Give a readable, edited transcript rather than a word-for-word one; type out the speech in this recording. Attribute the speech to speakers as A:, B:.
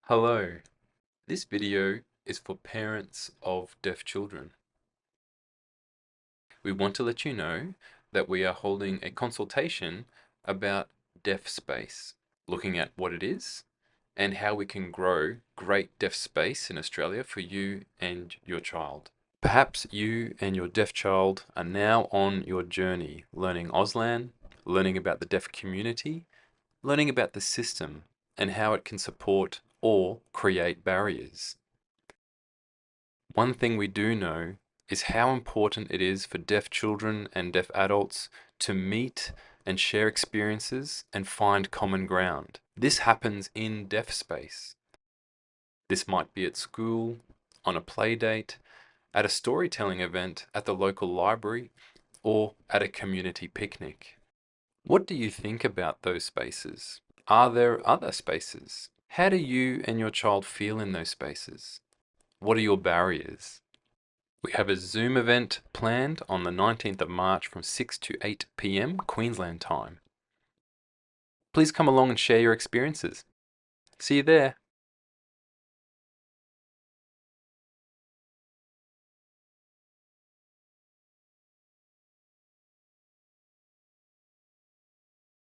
A: Hello, this video is for parents of deaf children. We want to let you know that we are holding a consultation about deaf space, looking at what it is and how we can grow great deaf space in Australia for you and your child. Perhaps you and your deaf child are now on your journey learning Auslan, learning about the deaf community, learning about the system and how it can support or create barriers. One thing we do know is how important it is for deaf children and deaf adults to meet and share experiences and find common ground. This happens in deaf space. This might be at school, on a play date, at a storytelling event at the local library, or at a community picnic. What do you think about those spaces? Are there other spaces? How do you and your child feel in those spaces? What are your barriers? We have a Zoom event planned on the 19th of March from 6 to 8 p.m. Queensland time. Please come along and share your experiences. See you there.